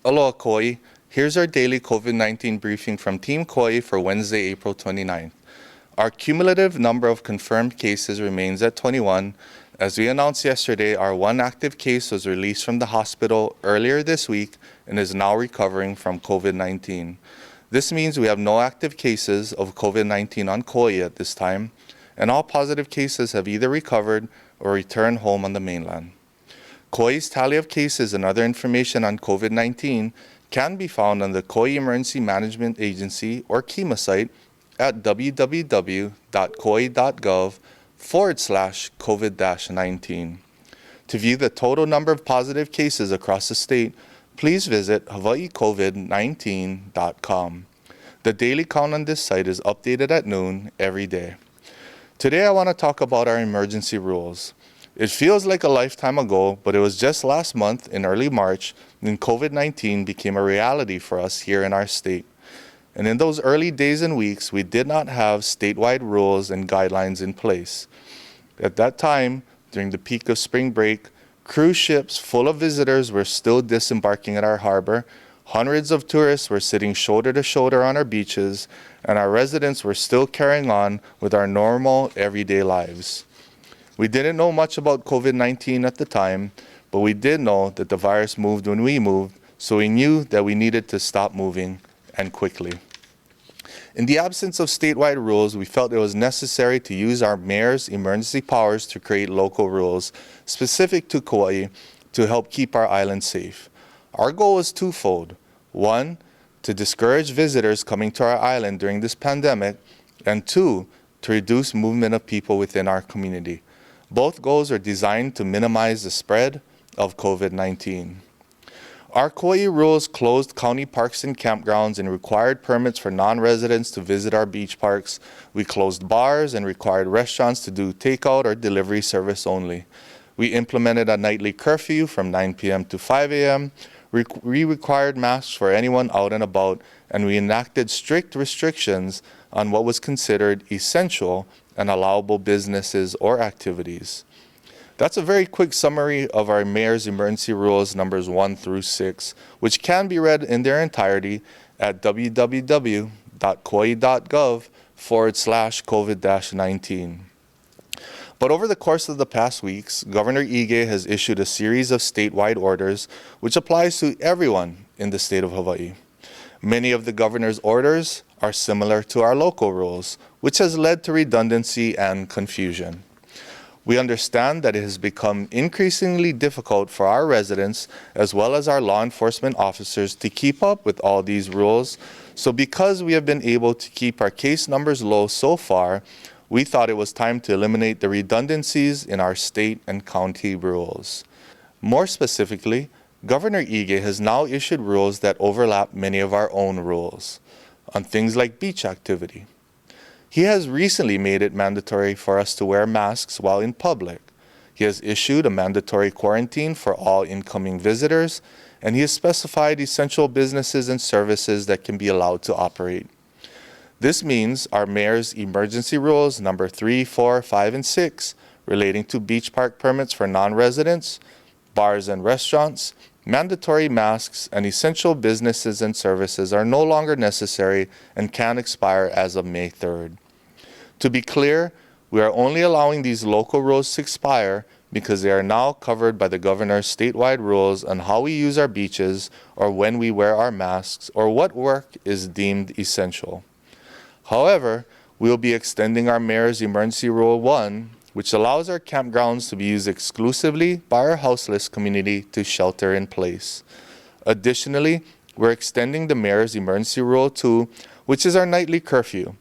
Aloha Kauai. Here's our daily COVID-19 briefing from Team Kauai for Wednesday, April 29th. Our cumulative number of confirmed cases remains at 21. As we announced yesterday, our one active case was released from the hospital earlier this week and is now recovering from COVID-19. This means we have no active cases of COVID-19 on Kauai at this time, and all positive cases have either recovered or returned home on the mainland. Kauai's tally of cases and other information on COVID-19 can be found on the Kauai Emergency Management Agency or KEMA site at www.kauai.gov/COVID-19. To view the total number of positive cases across the state, please visit hawaiicovid19.com. The daily count on this site is updated at noon every day. Today I want to talk about our emergency rules. It feels like a lifetime ago, but it was just last month in early March when COVID-19 became a reality for us here in our state. And in those early days and weeks, we did not have statewide rules and guidelines in place. At that time, during the peak of spring break, cruise ships full of visitors were still disembarking at our harbor, hundreds of tourists were sitting shoulder to shoulder on our beaches, and our residents were still carrying on with our normal everyday lives. We didn't know much about COVID-19 at the time, but we did know that the virus moved when we moved, so we knew that we needed to stop moving, and quickly. In the absence of statewide rules, we felt it was necessary to use our mayor's emergency powers to create local rules specific to Kauai to help keep our island safe. Our goal was twofold. One, to discourage visitors coming to our island during this pandemic, and two, to reduce movement of people within our community. Both goals are designed to minimize the spread of COVID-19. Our Kauai rules closed county parks and campgrounds and required permits for non-residents to visit our beach parks. We closed bars and required restaurants to do takeout or delivery service only. We implemented a nightly curfew from 9 p.m. to 5 a.m. We required masks for anyone out and about, and we enacted strict restrictions on what was considered essential and allowable businesses or activities. That's a very quick summary of our Mayor's Emergency Rules numbers 1 through 6, which can be read in their entirety at www.kauai.gov/COVID-19. But over the course of the past weeks, Governor Ige has issued a series of statewide orders which applies to everyone in the state of Hawaii. Many of the governor's orders are similar to our local rules, which has led to redundancy and confusion. We understand that it has become increasingly difficult for our residents as well as our law enforcement officers to keep up with all these rules. So because we have been able to keep our case numbers low so far, we thought it was time to eliminate the redundancies in our state and county rules. More specifically, Governor Ige has now issued rules that overlap many of our own rules on things like beach activity. He has recently made it mandatory for us to wear masks while in public. He has issued a mandatory quarantine for all incoming visitors, and he has specified essential businesses and services that can be allowed to operate. This means our mayor's emergency rules number 3, 4, 5, and 6 relating to beach park permits for non-residents, bars and restaurants, mandatory masks, and essential businesses and services are no longer necessary and can expire as of May 3rd. To be clear, we are only allowing these local rules to expire because they are now covered by the governor's statewide rules on how we use our beaches or when we wear our masks or what work is deemed essential. However, we will be extending our Mayor's Emergency Rule 1, which allows our campgrounds to be used exclusively by our houseless community to shelter in place. Additionally, we're extending the Mayor's Emergency Rule 2, which is our nightly curfew.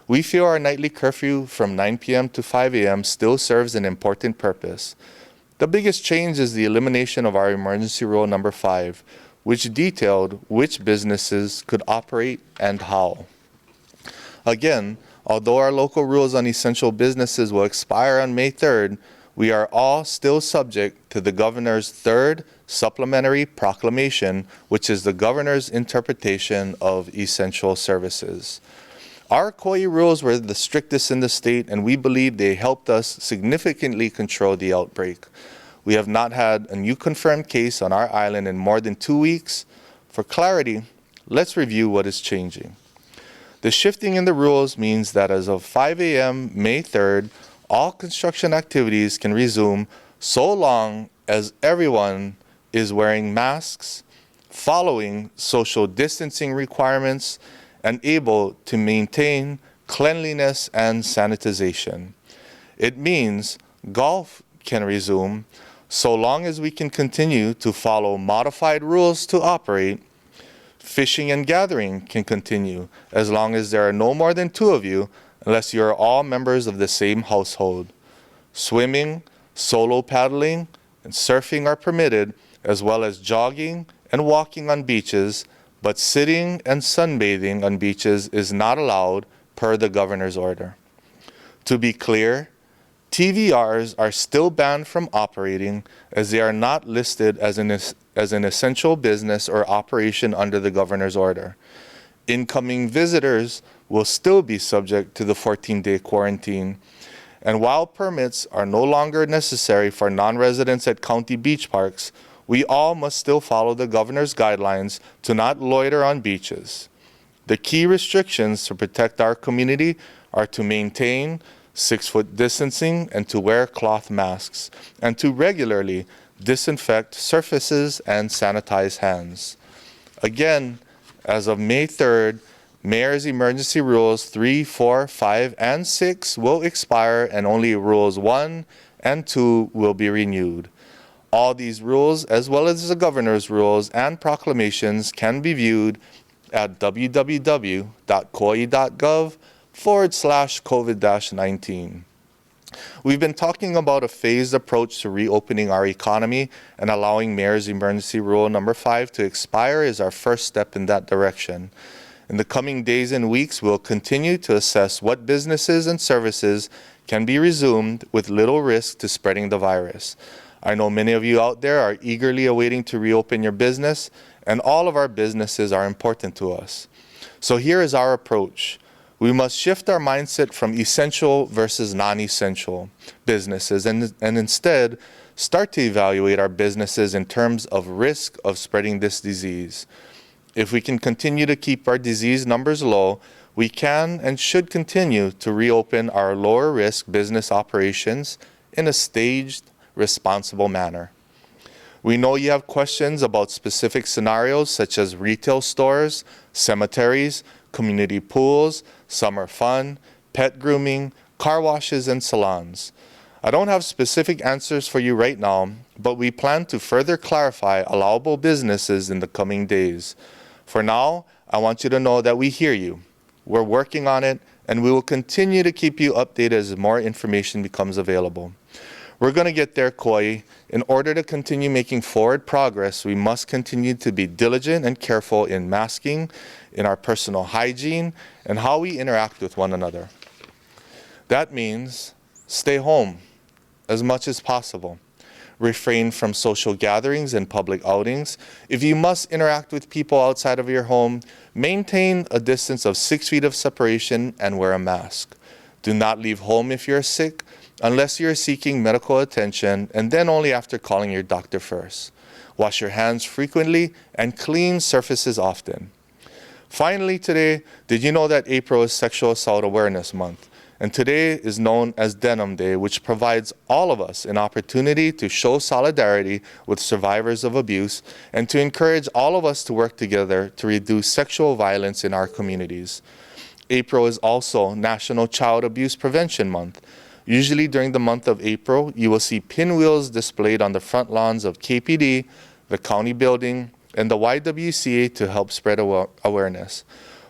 We feel our nightly curfew from 9 p.m. to 5 a.m. still serves an important purpose. The biggest change is the elimination of our Emergency Rule number 5, which detailed which businesses could operate and how. Again, although our local rules on essential businesses will expire on May 3rd, we are all still subject to the governor's third supplementary proclamation, which is the governor's interpretation of essential services. Our Kauai rules were the strictest in the state, and we believe they helped us significantly control the outbreak. We have not had a new confirmed case on our island in more than 2 weeks, For clarity, let's review what is changing. The shifting in the rules means that as of 5 a.m. May 3rd, all construction activities can resume so long as everyone is wearing masks, following social distancing requirements, and able to maintain cleanliness and sanitization. It means golf can resume so long as we can continue to follow modified rules to operate. Fishing and gathering can continue as long as there are no more than 2 of you, unless you are all members of the same household. Swimming, solo paddling, and surfing are permitted, as well as jogging and walking on beaches, but sitting and sunbathing on beaches is not allowed per the governor's order. To be clear, TVRs are still banned from operating as they are not listed as an essential business or operation under the governor's order. Incoming visitors will still be subject to the 14-day quarantine. And while permits are no longer necessary for non-residents at county beach parks, we all must still follow the governor's guidelines to not loiter on beaches. The key restrictions to protect our community are to maintain 6-foot distancing and to wear cloth masks, and to regularly disinfect surfaces and sanitize hands. Again, as of May 3rd, Mayor's emergency rules 3, 4, 5, and 6 will expire, and only rules 1 and 2 will be renewed. All these rules, as well as the governor's rules and proclamations, can be viewed at www.kauai.gov/COVID-19. We've been talking about a phased approach to reopening our economy, and allowing Mayor's Emergency Rule number 5 to expire is our first step in that direction. In the coming days and weeks, we'll continue to assess what businesses and services can be resumed with little risk to spreading the virus. I know many of you out there are eagerly awaiting to reopen your business, and all of our businesses are important to us. So here is our approach. We must shift our mindset from essential versus non-essential businesses and instead start to evaluate our businesses in terms of risk of spreading this disease. If we can continue to keep our disease numbers low, we can and should continue to reopen our lower risk business operations in a staged, responsible manner. We know you have questions about specific scenarios such as retail stores, cemeteries, community pools, summer fun, pet grooming, car washes, and salons. I don't have specific answers for you right now, but we plan to further clarify allowable businesses in the coming days. For now, I want you to know that we hear you. We're working on it, and we will continue to keep you updated as more information becomes available. We're going to get there, Kauai. In order to continue making forward progress, we must continue to be diligent and careful in masking, in our personal hygiene, and how we interact with one another. That means stay home as much as possible. Refrain from social gatherings and public outings. If you must interact with people outside of your home, maintain a distance of 6 feet of separation and wear a mask. Do not leave home if you're sick, unless you're seeking medical attention, and then only after calling your doctor first. Wash your hands frequently and clean surfaces often. Finally today, did you know that April is Sexual Assault Awareness Month? And today is known as Denim Day, which provides all of us an opportunity to show solidarity with survivors of abuse and to encourage all of us to work together to reduce sexual violence in our communities. April is also National Child Abuse Prevention Month. Usually during the month of April, you will see pinwheels displayed on the front lawns of KPD, the county building, and the YWCA to help spread awareness.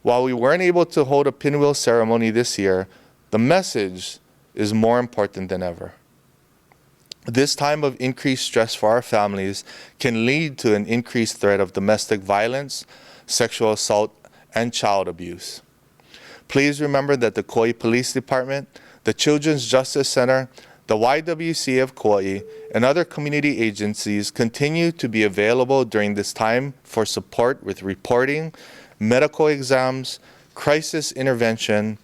While we weren't able to hold a pinwheel ceremony this year, the message is more important than ever. This time of increased stress for our families can lead to an increased threat of domestic violence, sexual assault, and child abuse. Please remember that the Kauai Police Department, the Children's Justice Center, the YWCA of Kauai, and other community agencies continue to be available during this time for support with reporting, medical exams, crisis intervention,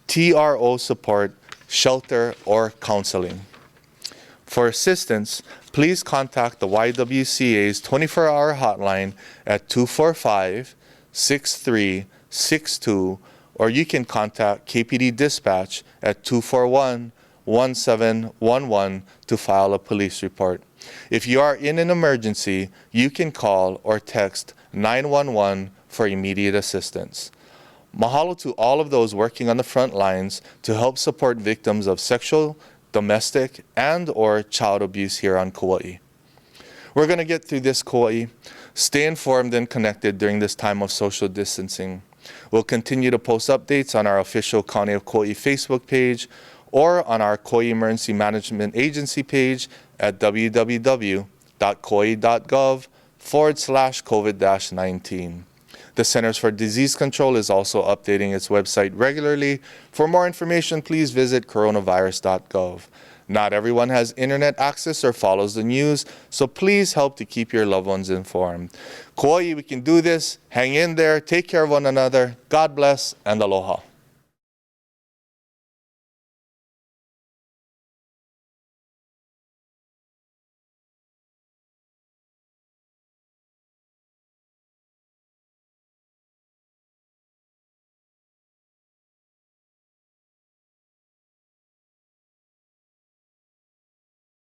TRO support, shelter, or counseling. For assistance, please contact the YWCA's 24-hour hotline at 245-6362, or you can contact KPD Dispatch at 241-1711 to file a police report. If you are in an emergency, you can call or text 911 for immediate assistance. Mahalo to all of those working on the front lines to help support victims of sexual, domestic, and/or child abuse here on Kauai. We're going to get through this, Kauai. Stay informed and connected during this time of social distancing. We'll continue to post updates on our official County of Kauai Facebook page or on our Kauai Emergency Management Agency page at www.kauai.gov/COVID-19. The Centers for Disease Control is also updating its website regularly. For more information, please visit coronavirus.gov. Not everyone has internet access or follows the news, so please help to keep your loved ones informed. Kauai, we can do this. Hang in there. Take care of one another. God bless and aloha.